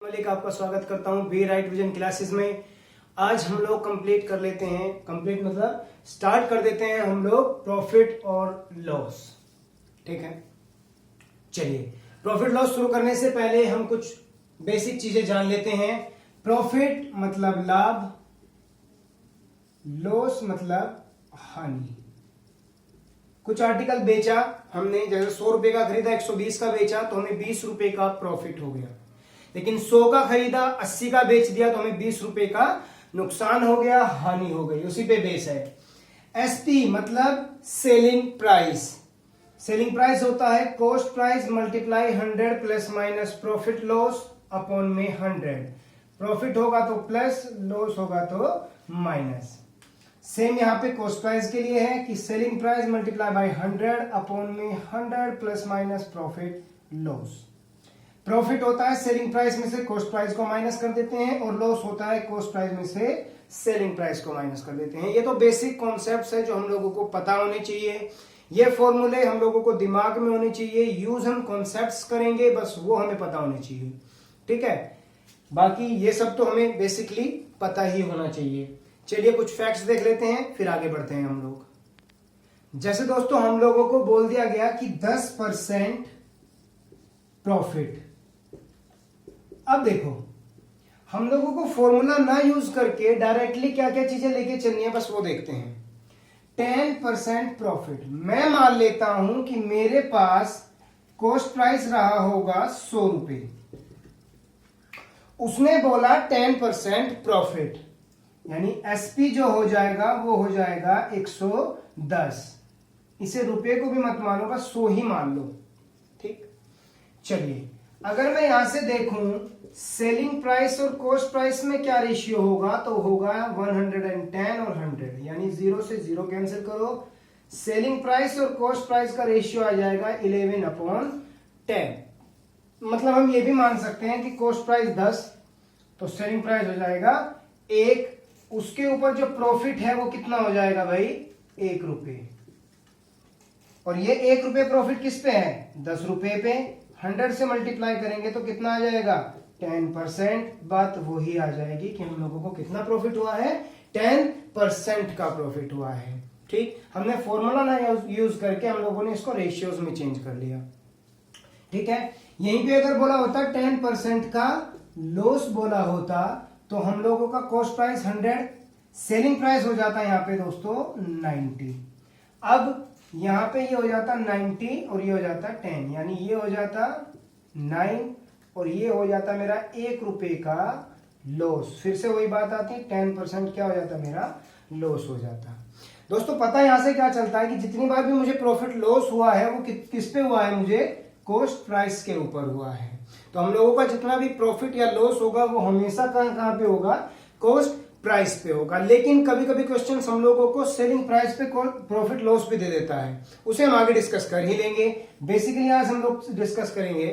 मलिक आपका स्वागत करता हूं बी राइट विजन क्लासेस में। आज हम लोग कंप्लीट कर लेते हैं, कंप्लीट मतलब स्टार्ट कर देते हैं हम लोग प्रॉफिट और लॉस। ठीक है, चलिए प्रॉफिट लॉस शुरू करने से पहले हम कुछ बेसिक चीजें जान लेते हैं। प्रॉफिट मतलब लाभ, लॉस मतलब हानि। कुछ आर्टिकल बेचा हमने, जैसे 100 रुपए का खरीदा 120 का बेचा तो हमें 20 रुपए का प्रॉफिट हो गया। लेकिन 100 का खरीदा 80 का बेच दिया तो हमें 20 रुपए का नुकसान हो गया, हानि हो गई। उसी पे बेस है। एसपी मतलब सेलिंग प्राइस। सेलिंग प्राइस होता है cost price multiply 100 plus minus profit loss upon में 100। प्रॉफिट होगा तो प्लस, लॉस होगा तो माइनस। सेम यहाँ पे कॉस्ट प्राइस के लिए है कि selling price multiply by 100 upon में 100 plus minus profit loss. Profit होता है सेलिंग प्राइस में से कॉस्ट प्राइस को माइनस कर देते हैं, और लॉस होता है कॉस्ट प्राइस में से सेलिंग प्राइस को माइनस कर देते हैं। ये तो बेसिक कॉन्सेप्ट्स है जो हम लोगों को पता होने चाहिए। ये फॉर्मूले हम लोगों को दिमाग में होने चाहिए। यूज हम कॉन्सेप्ट्स करेंगे, बस वो हमें पता होने चाहिए। ठीक है, बाकी ये सब तो हमें बेसिकली पता ही होना चाहिए। चलिए कुछ फैक्ट्स देख लेते हैं, फिर आगे बढ़ते हैं हम लोग। जैसे दोस्तों हम लोगों को बोल दिया गया कि 10% प्रॉफिट। अब देखो हम लोगों को फॉर्मूला ना यूज करके डायरेक्टली क्या क्या चीजें लेके चलनी है, बस वो देखते हैं। 10% प्रॉफिट, मैं मान लेता हूं कि मेरे पास कॉस्ट प्राइस रहा होगा 100 रुपए। उसने बोला 10% प्रॉफिट, यानी एसपी जो हो जाएगा वो हो जाएगा 110। इसे रुपए को भी मत मानो, बस 100 ही मान लो। ठीक, चलिए अगर मैं यहां से देखूं सेलिंग प्राइस और कॉस्ट प्राइस में क्या रेशियो होगा, तो होगा 110 और 100, यानी 0 से 0 कैंसिल करो। सेलिंग प्राइस और कॉस्ट प्राइस का रेशियो आ जाएगा 11/10। मतलब हम ये भी मान सकते हैं कि कॉस्ट प्राइस 10 तो सेलिंग प्राइस हो जाएगा 1, उसके ऊपर जो प्रॉफिट है वो कितना हो जाएगा भाई, 1 रुपए। और ये 1 रुपए प्रॉफिट किस पे है, 10 रुपए पे। 100 से मल्टीप्लाई करेंगे तो कितना आ जाएगा, 10%। बात वही आ जाएगी कि हम लोगों को कितना प्रॉफिट हुआ है, 10% का प्रॉफिट हुआ है। ठीक, हमने फॉर्मूला ना यूज करके हम लोगों ने इसको रेशियोज में चेंज कर लिया। ठीक है, यहीं पे अगर बोला होता 10% का लॉस बोला होता तो हम लोगों का कॉस्ट प्राइस 100, सेलिंग प्राइस हो जाता है यहाँ पे दोस्तों 90। अब यहां पे ये हो जाता 90 और ये हो जाता 10, यानी ये हो जाता 9 और ये हो जाता मेरा 1 रुपए का लॉस। फिर से वही बात आती, 10% क्या हो जाता मेरा, लॉस हो जाता। दोस्तों पता है यहां से क्या चलता है कि जितनी बार भी मुझे प्रॉफिट लॉस हुआ है वो किस पे हुआ है, मुझे कॉस्ट प्राइस के ऊपर हुआ है। तो हम लोगों का जितना भी प्रॉफिट या लॉस होगा वो हमेशा कहां पे होगा, कॉस्ट प्राइस पे होगा। लेकिन कभी कभी क्वेश्चन हम लोगों को सेलिंग प्राइस पे प्रॉफिट लॉस भी दे देता है, उसे हम आगे डिस्कस कर ही लेंगे। बेसिकली आज हम लोग डिस्कस करेंगे,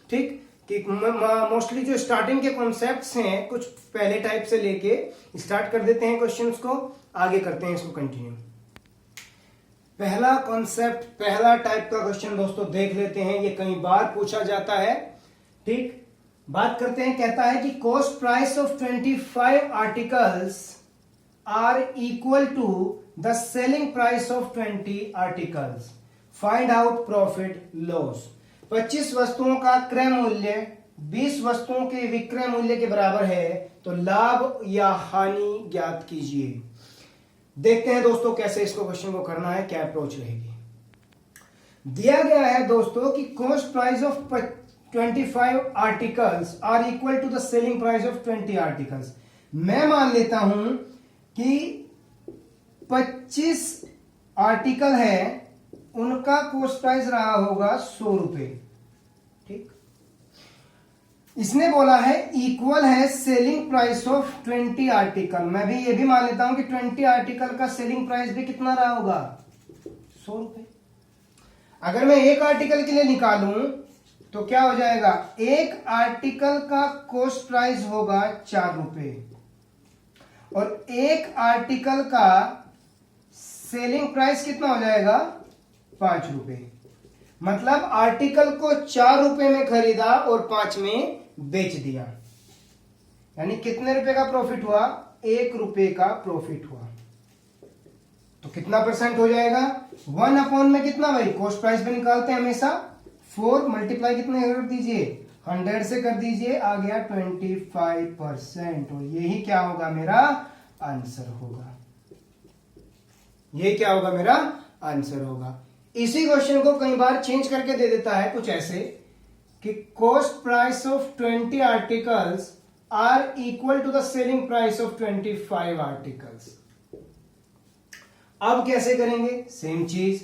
ठीक, कि मोस्टली जो स्टार्टिंग के कॉन्सेप्ट्स हैं कुछ पहले टाइप से लेके स्टार्ट कर देते हैं क्वेश्चंस को, आगे करते हैं इसको कंटिन्यू। पहला कॉन्सेप्ट, पहला टाइप का क्वेश्चन दोस्तों देख लेते हैं, ये कई बार पूछा जाता है। ठीक, बात करते हैं, कहता है कि cost price of 25 articles are equal to the selling price of 20 articles, find out profit loss. 25 वस्तुओं का क्रय मूल्य 20 वस्तुओं के विक्रय मूल्य के बराबर है, तो लाभ या हानि ज्ञात कीजिए। देखते हैं दोस्तों कैसे इसको क्वेश्चन को करना है, क्या अप्रोच रहेगी। दिया गया है दोस्तों कि cost price of 25 articles are equal to the selling price of 20 articles. मैं मान लेता हूं कि 25 आर्टिकल है, उनका कॉस्ट प्राइस रहा होगा 100 रुपए। ठीक, इसने बोला है इक्वल है सेलिंग प्राइस ऑफ 20 आर्टिकल। मैं भी ये भी मान लेता हूं कि 20 आर्टिकल का सेलिंग प्राइस भी कितना रहा होगा, 100 रुपए। अगर मैं एक आर्टिकल के लिए निकालूं तो क्या हो जाएगा, एक आर्टिकल का कॉस्ट प्राइस होगा 4 रुपए और एक आर्टिकल का सेलिंग प्राइस कितना हो जाएगा, 5 रुपए। मतलब आर्टिकल को 4 रुपए में खरीदा और 5 में बेच दिया। यानी कितने रुपए का प्रॉफिट हुआ, 1 रुपए का प्रॉफिट हुआ। तो कितना परसेंट हो जाएगा, 1 अपॉन में कितना भाई, कॉस्ट प्राइस पे निकालते हैं हमेशा, 4 मल्टीप्लाई कितने कर दीजिए, 100 से कर दीजिए, आ गया 25%। और यही क्या होगा, मेरा आंसर होगा। ये क्या होगा, मेरा आंसर होगा। इसी क्वेश्चन को कई बार चेंज करके दे देता है कुछ ऐसे कि cost price of 20 articles are equal to the selling price of 25 articles. अब कैसे करेंगे, सेम चीज,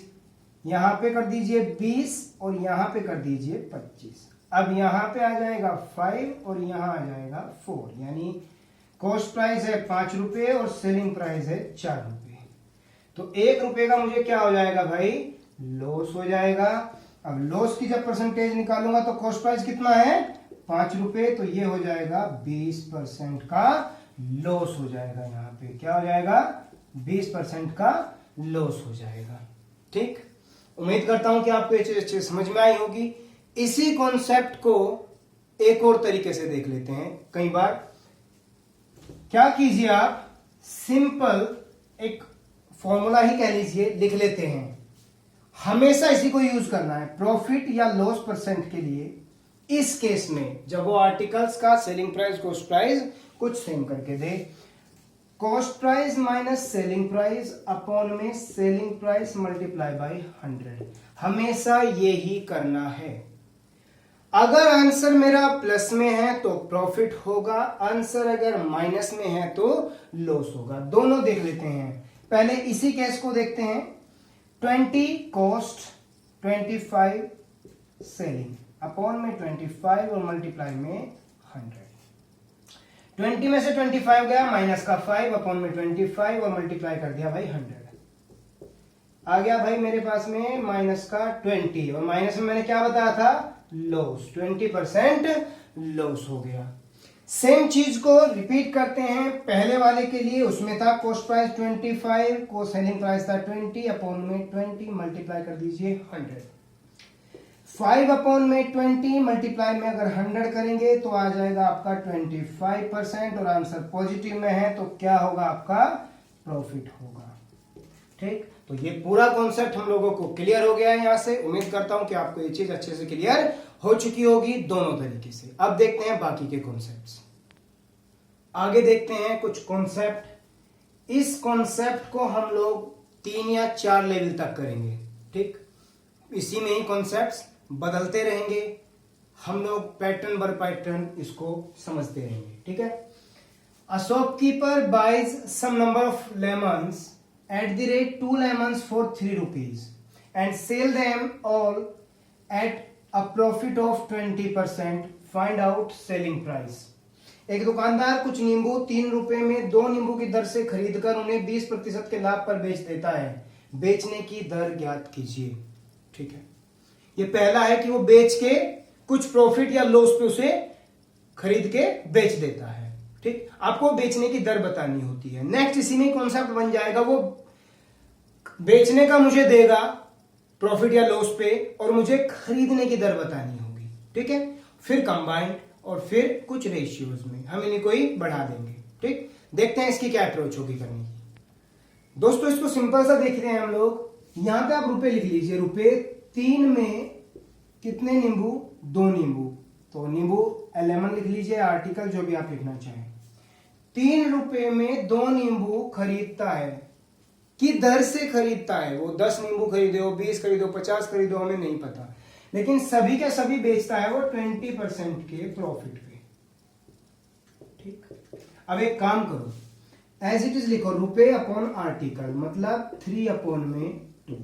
यहां पे कर दीजिए 20 और यहां पे कर दीजिए 25। अब यहां पे आ जाएगा 5 और यहां आ जाएगा 4, यानी कॉस्ट प्राइस है 5 रुपए और सेलिंग प्राइस है 4 रुपए। तो 1 रुपए का मुझे क्या हो जाएगा भाई, लॉस हो जाएगा। अब लॉस की जब परसेंटेज निकालूंगा तो कॉस्ट प्राइस कितना है, 5 रुपए, तो ये हो जाएगा 20% का लॉस हो जाएगा। यहां पे क्या हो जाएगा, 20% का लॉस हो जाएगा। ठीक, उम्मीद करता हूं कि आपको ये चीज अच्छे समझ में आई होगी। इसी कॉन्सेप्ट को एक और तरीके से देख लेते हैं। कई बार क्या कीजिए आप, सिंपल एक फॉर्मूला ही कह लीजिए, लिख लेते हैं। हमेशा इसी को यूज करना है प्रॉफिट या लॉस परसेंट के लिए। इस केस में जब वो आर्टिकल्स का सेलिंग प्राइस कॉस्ट प्राइस कुछ सेम करके दे, cost price minus selling price upon में सेलिंग प्राइस मल्टीप्लाई बाय 100। हमेशा ये ही करना है। अगर आंसर मेरा प्लस में है तो प्रॉफिट होगा, आंसर अगर माइनस में है तो लॉस होगा। दोनों देख लेते हैं। पहले इसी केस को देखते हैं, 20 कॉस्ट 25 सेलिंग अपॉन में 25 और मल्टीप्लाई में 100। 20 में से 25 गया, माइनस का 5 अपॉन में 25 और मल्टीप्लाई कर दिया भाई 100। आ गया भाई मेरे पास में माइनस का 20 और माइनस में मैंने क्या बताया था, लॉस, 20% लॉस हो गया। सेम चीज को रिपीट करते हैं पहले वाले के लिए। उसमें था कॉस्ट प्राइस 25 को सेलिंग प्राइस था 20 अपॉन में 20 मल्टीप्लाई कर दीजिए 100। 5 अपॉन में 20 मल्टीप्लाई में अगर 100 करेंगे तो आ जाएगा आपका 25% और आंसर पॉजिटिव में है तो क्या होगा, आपका प्रॉफिट होगा। ठीक, तो ये पूरा कॉन्सेप्ट हम लोगों को क्लियर हो गया है। यहां से उम्मीद करता हूं कि आपको ये चीज अच्छे से क्लियर हो चुकी होगी दोनों तरीके से। अब देखते हैं बाकी के कॉन्सेप्ट्स। आगे देखते हैं कुछ कॉन्सेप्ट। इस कॉन्सेप्ट को हम लोग 3 या 4 लेवल तक करेंगे। ठीक, इसी में ही कॉन्सेप्ट्स बदलते रहेंगे, हम लोग पैटर्न बाय पैटर्न इसको समझते रहेंगे। ठीक है, a shopkeeper buys some number of lemons at the rate 2 lemons for 3 rupees and sell them all at a profit of 20%. Find out selling price. एक दुकानदार कुछ नींबू 3 रुपए में 2 नींबू की दर से खरीदकर उन्हें 20% के लाभ पर बेच देता है। बेचने की दर ज्ञात कीजिए। ठीक है, ये पहला है कि वो बेच के कुछ प्रॉफिट या लॉस पे उसे खरीद के बेच देता है। ठीक, आपको बेचने की दर बतानी होती है। नेक्स्ट इसी में कॉन्सेप्ट बन जाएगा, वो बेचने का मुझे देगा प्रॉफिट या लॉस पे और मुझे खरीदने की दर बतानी होगी। ठीक है, फिर कंबाइंड और फिर कुछ रेशियोज में हम इन्हीं को ही बढ़ा देंगे। ठीक, देखते हैं इसकी क्या अप्रोच होगी करने की। दोस्तों इसको सिंपल सा देख रहे हैं हम लोग। यहां पे आप रुपए लिख लीजिए। रुपए 3 में कितने नींबू, 2 नींबू, तो नींबू 11 लिख लीजिए, आर्टिकल जो भी आप लिखना चाहें। 3 रुपए में 2 नींबू खरीदता है, की दर से खरीदता है। वो 10 नींबू खरीदे हो, 20 खरीदो, 50 खरीदो, हमें नहीं पता, लेकिन सभी के सभी बेचता है वो 20% के प्रॉफिट पे। ठीक, अब एक काम करो, एज इट इज लिखो, रुपए अपॉन आर्टिकल मतलब 3 अपॉन में 2।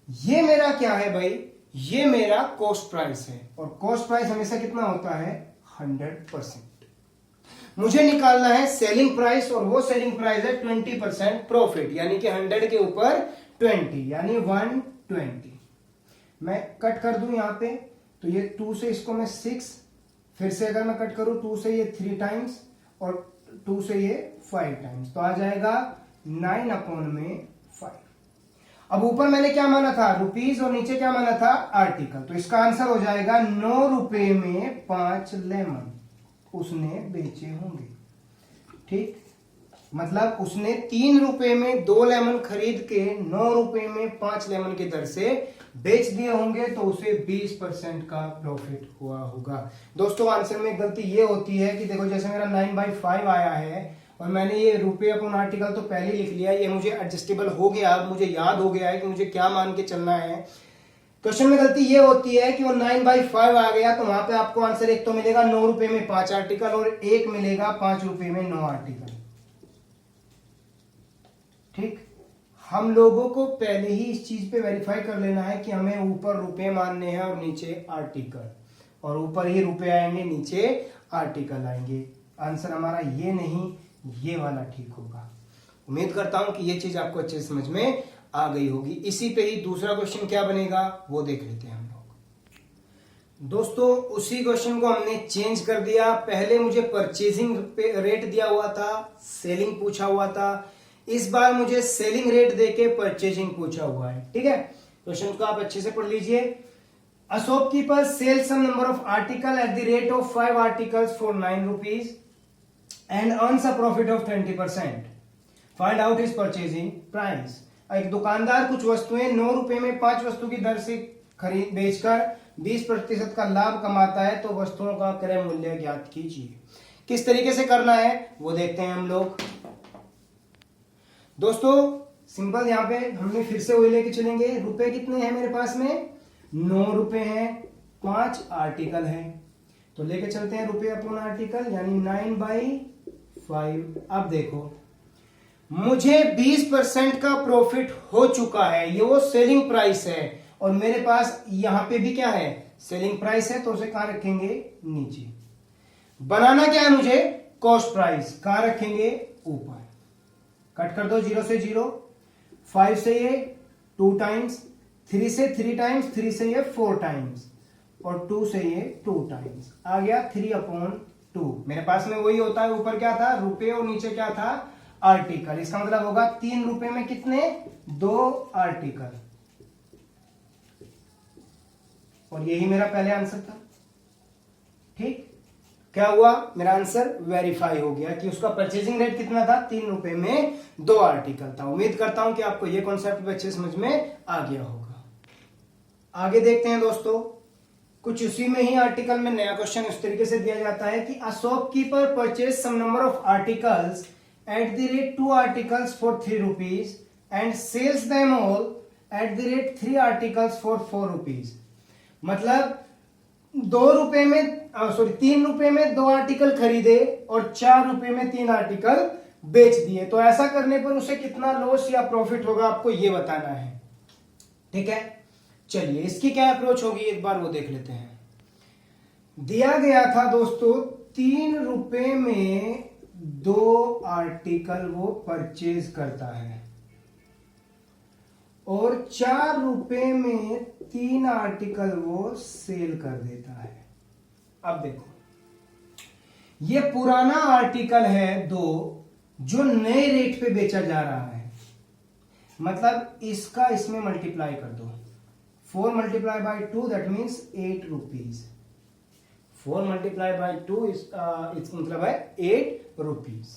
ये मेरा क्या है भाई, ये मेरा कॉस्ट प्राइस है और कॉस्ट प्राइस हमेशा कितना होता है, 100%। मुझे निकालना है सेलिंग प्राइस और वो सेलिंग प्राइस है 20% प्रॉफिट, यानी कि 100 के ऊपर 20 यानी 120। मैं कट कर दूं यहां पे, तो ये 2 से इसको मैं 6, फिर से अगर मैं कट करूं 2 से ये 3 टाइम्स और 2 से ये 5 टाइम्स, तो आ जाएगा 9 अपॉन में 5। अब ऊपर मैंने क्या माना था, रुपीज, और नीचे क्या माना था, आर्टिकल। तो इसका आंसर हो जाएगा 9 रुपए में 5 लेमन। उसने बेचे होंगे। ठीक, मतलब उसने 3 रुपए में 2 लेमन खरीद के 9 रुपए में 5 लेमन की दर से बेच दिए होंगे, तो उसे 20% का प्रॉफिट हुआ होगा। दोस्तों आंसर में गलती ये होती है कि देखो जैसे मेरा 9/5 आया है और मैंने ये रुपए अपॉन आर्टिकल तो पहले लिख लिया, ये मुझे एडजस्टेबल हो गया, मुझे याद हो गया है कि मुझे क्या मान के चलना है। क्वेश्चन में गलती ये होती है कि वो 9/5 आ गया, तो वहां पे आपको आंसर एक तो मिलेगा 9 रुपए में 5 आर्टिकल और एक मिलेगा 5 रुपए में 9 आर्टिकल। ठीक, हम लोगों को पहले ही इस चीज पे वेरीफाई कर लेना है कि हमें ऊपर रुपए मानने हैं और नीचे आर्टिकल, और ऊपर ही रुपए आएंगे नीचे आर्टिकल आएंगे। आंसर हमारा ये नहीं, ये वाला ठीक होगा। उम्मीद करता हूं कि ये चीज आपको अच्छे से समझ में आ गई होगी। इसी पे ही दूसरा क्वेश्चन क्या बनेगा वो देख लेते हैं हम लोग। दोस्तों उसी क्वेश्चन को हमने चेंज कर दिया। पहले मुझे परचेजिंग रेट दिया हुआ था, सेलिंग पूछा हुआ था, इस बार मुझे सेलिंग रेट देके परचेजिंग पूछा हुआ है। ठीक है, क्वेश्चन को आप अच्छे से पढ़ लीजिए। A shopkeeper sells some number of article at the rate of 5 articles for 9 rupees and earns a profit of 20%। Find out his purchasing price. एक दुकानदार कुछ वस्तुएं 9 रुपए में 5 वस्तु की दर से खरीद बेचकर 20% का लाभ कमाता है, तो वस्तुओं का क्रय मूल्य ज्ञात कीजिए। किस तरीके से करना है वो देखते हैं हम लोग। दोस्तों सिंपल, यहां पे हमने फिर से वही लेके चलेंगे। रुपए कितने हैं मेरे पास में? 9 रुपए हैं, 5 आर्टिकल हैं, तो लेके चलते हैं रुपए अपॉन आर्टिकल, यानी 9/5। अब देखो मुझे 20% का प्रॉफिट हो चुका है, ये वो सेलिंग प्राइस है, और मेरे पास यहां पे भी क्या है? सेलिंग प्राइस है, तो उसे कहां रखेंगे? नीचे। बनाना क्या है मुझे? Cost price. कहां रखेंगे? ऊपर। कट कर दो 0 से 0, 5 से ये 2 टाइम्स, 3 से 3 टाइम्स, 3 से ये 4 टाइम्स, और 2 से ये 2 टाइम्स। आ गया 3/2। मेरे पास में वही होता है, ऊपर क्या था? रुपए, और नीचे क्या था? आर्टिकल। इसका मतलब होगा 3 रुपए में कितने? 2 आर्टिकल। और यही मेरा पहले आंसर था। ठीक, क्या हुआ? मेरा आंसर वेरीफाई हो गया कि उसका परचेजिंग रेट कितना था? 3 रुपए में 2 आर्टिकल था। उम्मीद करता हूं कि आपको यह कॉन्सेप्ट भी अच्छे समझ में आ गया होगा। आगे देखते हैं दोस्तों, कुछ उसी में ही आर्टिकल में नया क्वेश्चन इस तरीके से दिया जाता है कि a shopkeeper purchase some number of articles at the rate 2 articles for 3 rupees and sells them all at the rate 3 articles for 4 rupees। मतलब 2 रुपए में 3 रुपए में 2 आर्टिकल खरीदे और 4 रुपए में 3 आर्टिकल बेच दिए, तो ऐसा करने पर उसे कितना लॉस या प्रॉफिट होगा आपको ये बताना है। ठीक है, चलिए इसकी क्या अप्रोच होगी एक बार वो देख लेते हैं। दिया गया था दोस्तों 3 रुपए में 2 आर्टिकल वो परचेज करता है और 4 रुपए में 3 आर्टिकल वो सेल कर देता है। अब देखो ये पुराना आर्टिकल है 2 जो नए रेट पे बेचा जा रहा है, मतलब इसका इसमें मल्टीप्लाई कर दो। 4 multiply by 2 that means 8 rupees. 4 multiply by 2 इसका मतलब है 8 रुपीज,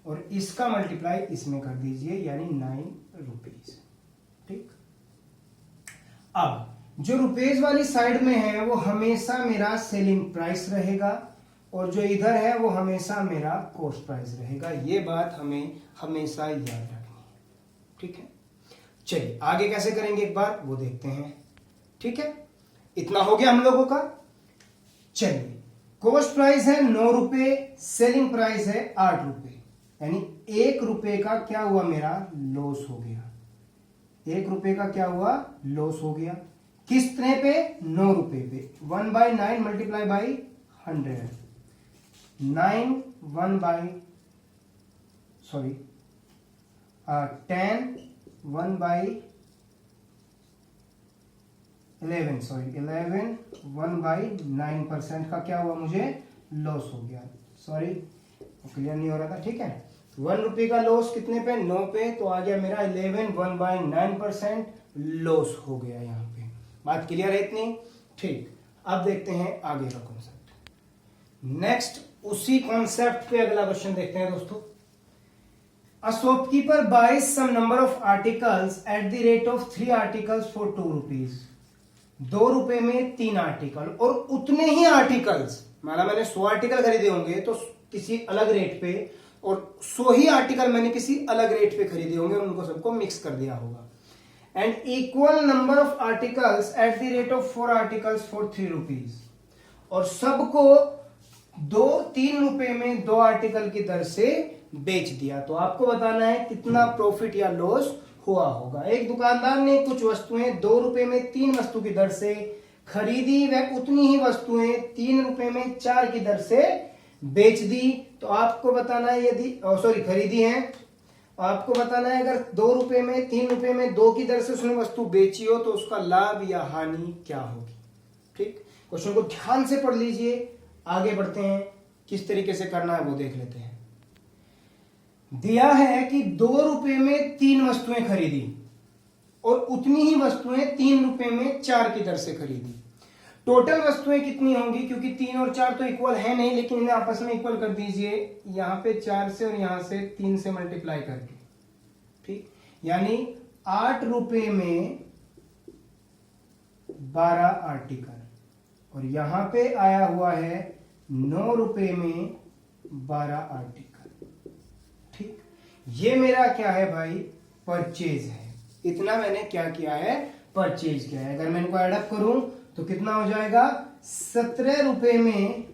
और इसका मल्टीप्लाई इसमें कर दीजिए यानी 9 रुपीज। ठीक, अब जो रुपीज वाली साइड में है वो हमेशा मेरा सेलिंग प्राइस रहेगा, और जो इधर है वो हमेशा मेरा कॉस्ट प्राइस रहेगा। ये बात हमें हमेशा याद रखनी है। ठीक है, चलिए आगे कैसे करेंगे एक बार वो देखते हैं। ठीक है, इतना हो गया हम लोगों का। चलिए, कॉस्ट प्राइस है 9 रुपए, सेलिंग प्राइस है 8 रुपए, यानी 1 रुपए का क्या हुआ? मेरा लॉस हो गया। 1 रुपए का क्या हुआ? लॉस हो गया। कितने पे? 9 रुपए पे। 1/9 मल्टीप्लाई बाई 100, 10 11 1/9% का क्या हुआ? मुझे लॉस हो गया। सॉरी क्लियर नहीं हो रहा था। ठीक है, 1 रुपए का लॉस कितने पे? 9 पे, तो आ गया मेरा 11, 1/9% लॉस हो गया। यहाँ पे बात क्लियर है इतनी? ठीक, अब देखते हैं आगे का कॉन्सेप्ट। नेक्स्ट उसी कॉन्सेप्ट पे अगला क्वेश्चन देखते हैं दोस्तों। A shopkeeper buys some number of articles at the rate of 3 articles for 2 rupees. 2 रुपए में 3 आर्टिकल और उतने ही आर्टिकल्स, माना मैंने 100 आर्टिकल खरीदे होंगे तो किसी अलग रेट पे, और 100 ही आर्टिकल मैंने किसी अलग रेट पे खरीदे होंगे, उनको सबको मिक्स कर दिया होगा। And equal number of articles at the rate of 4 articles for 3 rupees, और सबको 3 रुपए में 2 आर्टिकल की दर से बेच दिया। तो आपको बताना है कितना प्रॉफिट या लॉस हुआ होगा। एक दुकानदार ने कुछ वस्तुएं 2 रुपए में 3 वस्तु की दर से खरीदी, वह उतनी ही वस्तुएं 3 रुपए में 4 की दर से बेच दी। तो आपको बताना है यदि खरीदी है, आपको बताना है अगर 2 रुपए में 3 रुपए में 2 की दर से उसने वस्तु बेची हो तो उसका लाभ या हानि क्या होगी। ठीक, क्वेश्चन को ध्यान से पढ़ लीजिए। आगे बढ़ते हैं, किस तरीके से करना है वो देख लेते हैं। दिया है कि 2 रुपए में 3 वस्तुएं खरीदी और उतनी ही वस्तुएं 3 रुपए में 4 की दर से खरीदी। टोटल वस्तुएं कितनी होंगी, क्योंकि 3 और 4 तो इक्वल है नहीं, लेकिन इन्हें आपस में इक्वल कर दीजिए, यहां पे 4 से और यहां से 3 से मल्टीप्लाई करके। ठीक, यानी 8 रुपए में 12 आर्टिकल, और यहां पे आया हुआ है 9 रुपए में 12 आर्टिकल। ठीक, ये मेरा क्या है भाई, परचेज है। इतना मैंने क्या किया है, परचेज किया है। अगर मैं इनको एडअप करूं तो कितना हो जाएगा, 17 रुपए में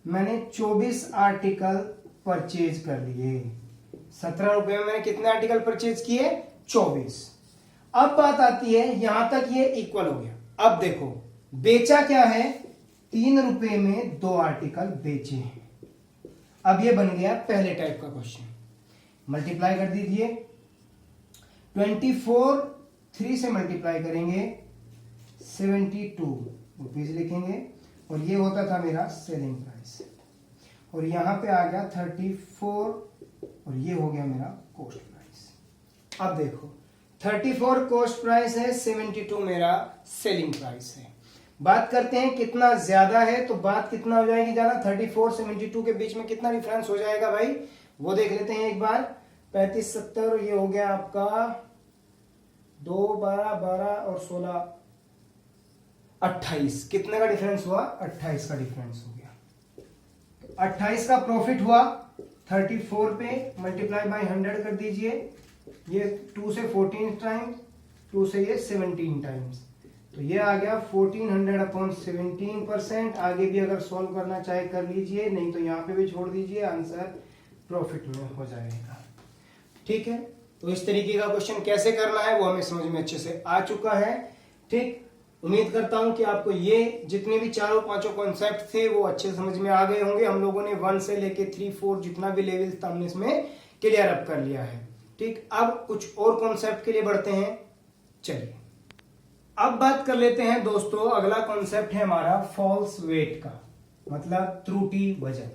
मैंने 24 आर्टिकल परचेज कर लिए। 17 रुपए में मैंने कितने आर्टिकल परचेज किए, 24। अब बात आती है, यहां तक ये इक्वल हो गया। अब देखो बेचा क्या है, 3 रुपए में 2 आर्टिकल बेचे हैं। अब ये बन गया पहले टाइप का क्वेश्चन। मल्टीप्लाई कर दीजिए, 24 3 से मल्टीप्लाई करेंगे 72 रुपीज लिखेंगे, और ये होता था मेरा सेलिंग प्राइस, और यहां पे आ गया 34, और ये हो गया मेरा कॉस्ट प्राइस। अब देखो 34 कॉस्ट प्राइस है, 72 मेरा सेलिंग प्राइस है। बात करते हैं कितना ज्यादा है, तो बात कितना हो जाएगी ज्यादा, 34 72 के बीच में कितना डिफरेंस हो जाएगा भाई, वो देख लेते हैं एक बार। 35 70, ये हो गया आपका 2 12 12 और 16 28। कितने का डिफरेंस हुआ, 28 का डिफरेंस हो गया। 28 का प्रॉफिट हुआ 34 पे, मल्टीप्लाई बाय 100 कर दीजिए। ये 2 से 14 टाइम्स, 2 से ये 17 टाइम्स, तो ये आ गया 1400 अपॉन 17%। आगे भी अगर सॉल्व करना चाहे कर लीजिए, नहीं तो यहाँ पे भी छोड़ दीजिए, आंसर प्रॉफिट में हो जाएगा। ठीक है, तो इस तरीके का क्वेश्चन कैसे करना है वो हमें समझ में अच्छे से आ चुका है। ठीक, उम्मीद करता हूं कि आपको ये जितने भी 4-5 कॉन्सेप्ट थे वो अच्छे से समझ में आ गए होंगे। हम लोगों ने 1 से लेके 3 4 जितना भी लेवल था हमने इसमें क्लियर अप कर लिया है। ठीक, अब कुछ और कॉन्सेप्ट के लिए बढ़ते हैं। चलिए अब बात कर लेते हैं दोस्तों, अगला कॉन्सेप्ट है हमारा फॉल्स वेट का, मतलब त्रुटि वजन।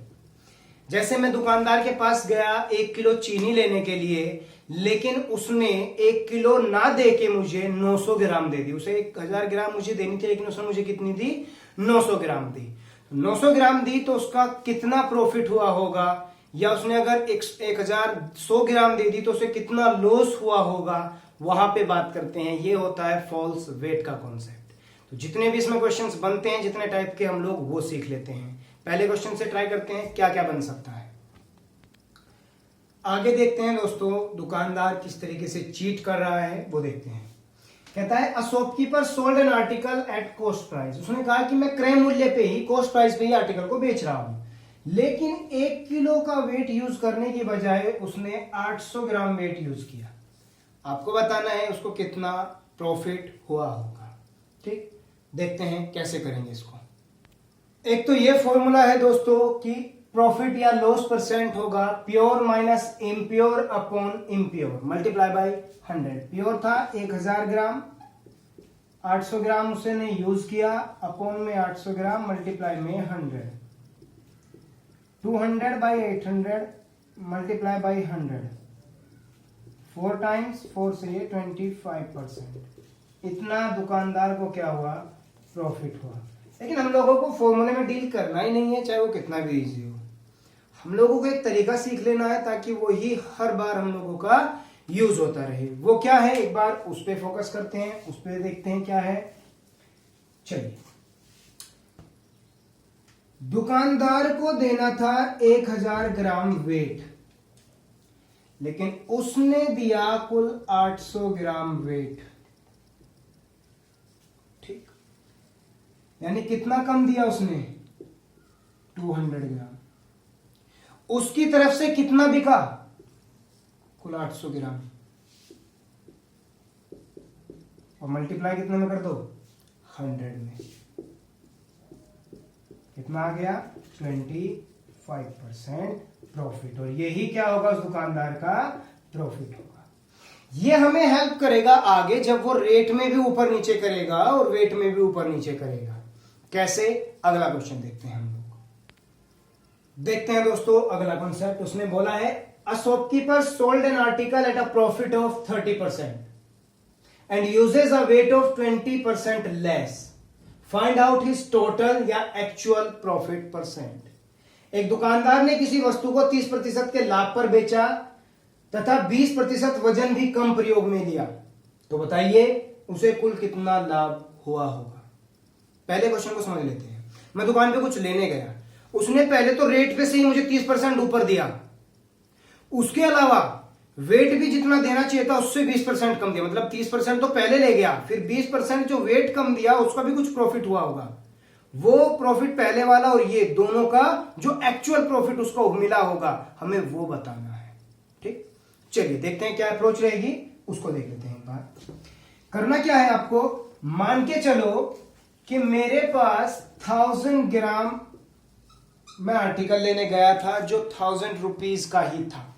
जैसे मैं दुकानदार के पास गया 1 किलो चीनी लेने के लिए, लेकिन उसने 1 किलो ना दे के मुझे 900 ग्राम दे दी। उसे 1000 ग्राम मुझे देनी थी, लेकिन उसने मुझे कितनी दी, 900 ग्राम दी। 900 ग्राम दी तो उसका कितना प्रॉफिट हुआ होगा, या उसने अगर 1100 ग्राम दे दी तो उसे कितना लॉस हुआ होगा, वहां पे बात करते हैं। ये होता है फॉल्स वेट का कॉन्सेप्ट। तो जितने भी इसमें क्वेश्चंस बनते हैं, जितने टाइप के, हम लोग वो सीख लेते हैं। पहले क्वेश्चन से ट्राई करते हैं क्या क्या बन सकता है। आगे देखते हैं दोस्तों, दुकानदार किस तरीके से चीट कर रहा है वो देखते हैं। कहता है a shopkeeper sold an article at cost price. उसने कहा कि मैं क्रय मूल्य पे ही, कॉस्ट प्राइस पे ही आर्टिकल को बेच रहा हूं, लेकिन 1 किलो का वेट यूज करने की बजाय उसने 800 ग्राम वेट यूज किया। आपको बताना है उसको कितना प्रॉफिट हुआ होगा। ठीक, देखते हैं कैसे करेंगे इसको। एक तो ये फॉर्मूला है दोस्तों कि प्रॉफिट या लॉस परसेंट होगा pure minus impure upon impure, multiply by 100। Pure था 1000 ग्राम, 800 ग्राम उसने यूज किया, अपॉन में 800 ग्राम, मल्टीप्लाई में 100। 200 बाई 800 मल्टीप्लाई बाई 100, 4 टाइम्स 4 से ये 25%। इतना दुकानदार को क्या हुआ, प्रॉफिट हुआ। लेकिन हम लोगों को फॉर्मूले में डील करना ही नहीं है, चाहे वो कितना भी इजी हो। हम लोगों को एक तरीका सीख लेना है ताकि वो ही हर बार हम लोगों का यूज होता रहे। वो क्या है, एक बार उस पर फोकस करते हैं, उस पर देखते हैं क्या है। चलिए, दुकानदार को देना था 1000 ग्राम वेट, लेकिन उसने दिया कुल 800 ग्राम वेट। ठीक, यानी कितना कम दिया उसने, 200 ग्राम। उसकी तरफ से कितना बिका, कुल 800 ग्राम, और मल्टीप्लाई कितने में कर दो, 100 में। कितना आ गया, 25% प्रॉफिट। और यही क्या होगा, उस दुकानदार का प्रॉफिट होगा। ये हमें हेल्प करेगा आगे जब वो रेट में भी ऊपर नीचे करेगा और वेट में भी ऊपर नीचे करेगा। कैसे, अगला क्वेश्चन देखते हैं हम लोग। देखते हैं दोस्तों अगला कॉन्सेप्ट। उसने बोला है a shopkeeper sold an article at a profit of 30% and uses a weight of 20% less. Find out his total या एक्चुअल प्रॉफिट परसेंट। एक दुकानदार ने किसी वस्तु को 30% के लाभ पर बेचा तथा 20% वजन भी कम प्रयोग में लिया, तो बताइए उसे कुल कितना लाभ हुआ होगा। पहले क्वेश्चन को समझ लेते हैं। मैं दुकान पे कुछ लेने गया, उसने पहले तो रेट पे से ही मुझे 30% ऊपर दिया, उसके अलावा वेट भी जितना देना चाहिए था उससे 20% कम दिया। मतलब 30% तो पहले ले गया, फिर 20% जो वेट कम दिया उसका भी कुछ प्रॉफिट हुआ होगा। वो प्रॉफिट पहले वाला और ये दोनों का जो एक्चुअल प्रॉफिट उसको मिला होगा, हमें वो बताना है। ठीक, चलिए देखते हैं क्या अप्रोच रहेगी, उसको देख लेते हैं एक बार। करना क्या है आपको, मान के चलो कि मेरे पास 1000 ग्राम मैं आर्टिकल लेने गया था जो 1000 रुपीज का ही था।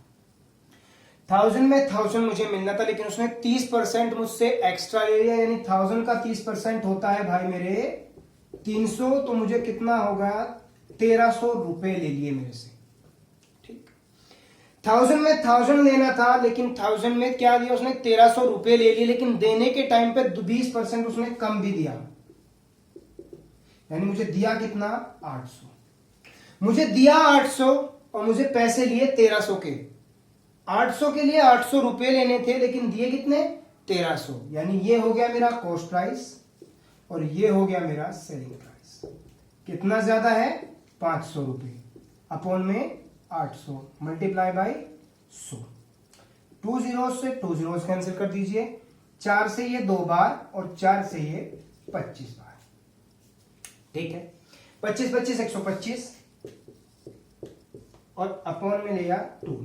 1000 में 1000 मुझे मिलना था, लेकिन उसने 30% मुझसे एक्स्ट्रा ले लिया। यानी 1000 का 30% होता है भाई मेरे 300, तो मुझे कितना होगा, 1300 रुपए ले लिए मेरे से। ठीक, 1000 में 1000 लेना था, लेकिन 1000 में क्या दिया उसने, 1300 रुपए ले लिए, लेकिन देने के टाइम पे 20% उसने कम भी दिया। यानी मुझे दिया कितना, 800। मुझे दिया 800 और मुझे पैसे लिए 1300 के। 800 के लिए 800 रुपए लेने थे, लेकिन दिए कितने, 1300। यानी ये हो गया मेरा कॉस्ट प्राइस और ये हो गया मेरा सेलिंग प्राइस। कितना ज्यादा है, 500 रुपए अपॉन में 800 मल्टीप्लाई बाई 100। 2 zeros से 2 zeros कैंसिल कर दीजिए। 4 से ये 2 बार और 4 से ये 25 बार। ठीक है, 25 25 125 और अपॉन में लिया 2,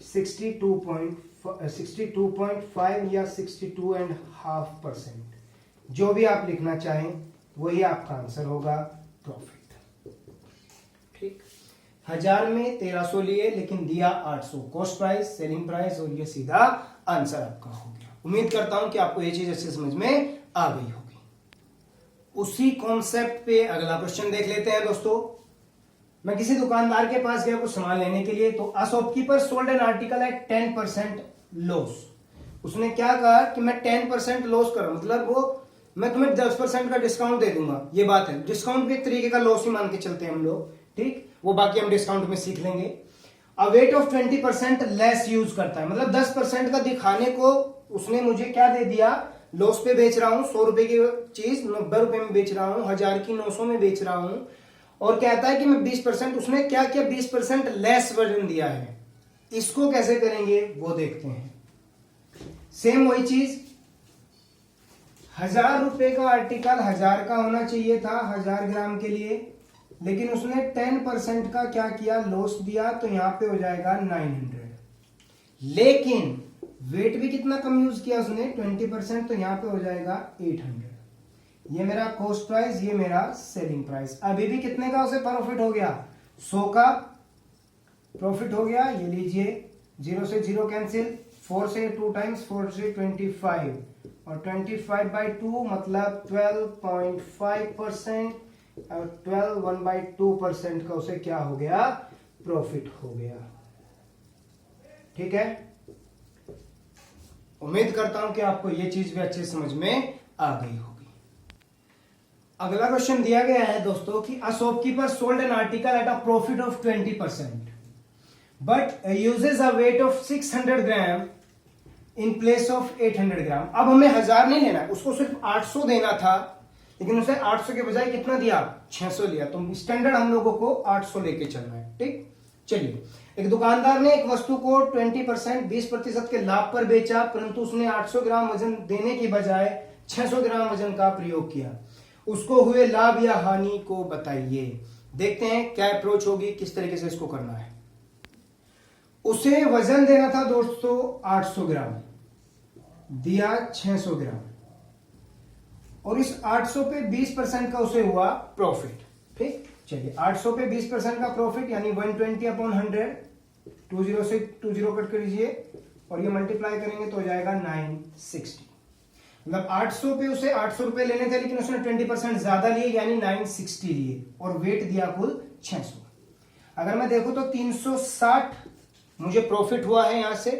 62.5 या 62.5%, जो भी आप लिखना चाहें वही आपका आंसर होगा प्रॉफिट। ठीक, 1000 में 1300 लिए, लेकिन दिया 800, कॉस्ट प्राइस, सेलिंग प्राइस, और ये सीधा आंसर आपका हो गया। उम्मीद करता हूं कि आपको ये चीज अच्छे समझ में आ गई होगी। उसी कॉन्सेप्ट पे अगला क्वेश्चन देख लेते हैं दोस्तों। मैं किसी दुकानदार के पास गया कुछ सामान लेने के लिए, तो a shopkeeper sold an article at 10% loss. उसने क्या कहा कि मैं 10% लॉस कर रहा हूं, मतलब वो मैं तुम्हें 10% का डिस्काउंट दे दूंगा। ये बात है, डिस्काउंट भी एक तरीके का लॉस ही मान के चलते हैं हम लोग। ठीक, वो बाकी हम डिस्काउंट में सीख लेंगे। अ वेट ऑफ 20% लेस यूज करता है, मतलब 10% का दिखाने को उसने मुझे क्या दे दिया, लॉस पे बेच रहा हूं, 100 रुपए की चीज 90 रुपए में बेच रहा हूं, 1000 की 900 में बेच रहा हूं, और कहता है कि मैं 20%, उसने क्या किया, 20% लेस वजन दिया है। इसको कैसे करेंगे वो देखते हैं। सेम वही चीज, 1000 रुपए का आर्टिकल 1000 का होना चाहिए था 1000 ग्राम के लिए, लेकिन उसने 10% का क्या किया, लॉस दिया, तो यहां पे हो जाएगा 900। लेकिन वेट भी कितना कम यूज किया उसने, 20%, तो यहां पे हो जाएगा 800। ये मेरा कॉस्ट प्राइस, ये मेरा सेलिंग प्राइस। अभी भी कितने का उसे प्रॉफिट हो गया, 100 का प्रॉफिट हो गया। ये लीजिए, 0 से 0 कैंसिल, 4 से 2 टाइम्स, 4 से 25, और 25/2 मतलब 12.5%, और 12 1/2% का उसे क्या हो गया, प्रॉफिट हो गया। ठीक है, उम्मीद करता हूं कि आपको ये चीज भी अच्छे समझ में आ गई होगी। अगला क्वेश्चन दिया गया है दोस्तों कि a shopkeeper sold an article at a profit of 20% but uses a weight of 600 gram in place of 800 ग्राम। अब हमें 1000 नहीं लेना है, उसको सिर्फ 800 देना था, लेकिन उसे 800 के बजाय कितना दिया, 600 लिया। तो स्टैंडर्ड हम लोगों को 800 लेके चलना है। ठीक, चलिए। एक दुकानदार ने एक वस्तु को 20% के लाभ पर बेचा, परंतु उसने 800 ग्राम वजन देने की बजाय 600 ग्राम वजन का प्रयोग किया। उसको हुए लाभ या हानि को बताइए। देखते हैं क्या अप्रोच होगी, किस तरीके से इसको करना है। उसे वजन देना था दोस्तों 800 ग्राम, दिया 600 ग्राम, और इस 800 पे 20% का उसे हुआ प्रॉफिट। ठीक, चलिए 800 पे 20% का प्रॉफिट यानी 120/100, 20 से 20 कट कर दीजिए और ये मल्टीप्लाई करेंगे तो हो जाएगा 960। मतलब 800 पे उसे 800 रुपए लेने थे, लेकिन उसने 20% ज्यादा लिए यानी 960 लिए और वेट दिया कुल 600। अगर मैं देखूं तो 360 मुझे प्रॉफिट हुआ है, यहां से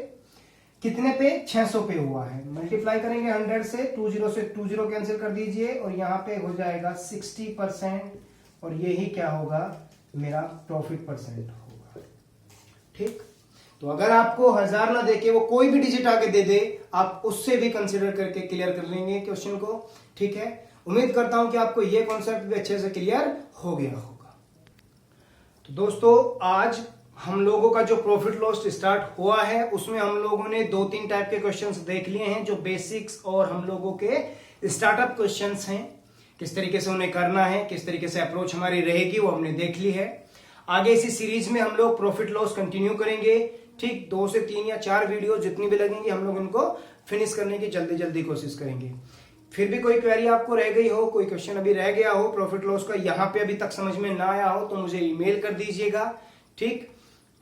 कितने पे, 600 पे हुआ है। मल्टीप्लाई करेंगे 100 से 20 कैंसिल कर दीजिए और यहां पे हो जाएगा 60% और यही क्या होगा, मेरा प्रॉफिट परसेंट होगा। ठीक, तो अगर आपको 1000 ना देके वो कोई भी डिजिट आगे दे दे, आप उससे भी कंसीडर करके क्लियर कर लेंगे क्वेश्चन को। ठीक है, उम्मीद करता हूं कि आपको ये कॉन्सेप्ट भी अच्छे से क्लियर हो गया होगा। तो दोस्तों आज हम लोगों का जो प्रॉफिट लॉस स्टार्ट हुआ है उसमें हम लोगों ने 2-3 टाइप के क्वेश्चंस देख लिए हैं, जो बेसिक्स और हम लोगों के स्टार्टअप क्वेश्चंस हैं। किस तरीके से उन्हें करना है, किस तरीके से अप्रोच हमारी रहेगी, वो हमने देख ली है। आगे इसी सीरीज में हम लोग प्रॉफिट लॉस कंटिन्यू करेंगे। ठीक, 2 से 3 या 4 वीडियो जितनी भी लगेंगी हम लोग इनको फिनिश करने की जल्दी कोशिश करेंगे। फिर भी कोई क्वेरी आपको रह गई हो, कोई क्वेश्चन अभी रह गया हो प्रॉफिट लॉस का, यहाँ पे अभी तक समझ में ना आया हो, तो मुझे ईमेल कर दीजिएगा। ठीक,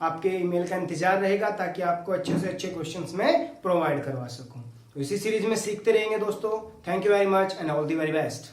आपके ईमेल का इंतजार रहेगा ताकि आपको अच्छे से अच्छे क्वेश्चंस मैं प्रोवाइड करवा सकूं। तो इसी सीरीज में सीखते रहेंगे दोस्तों। Thank you very much and all the very best.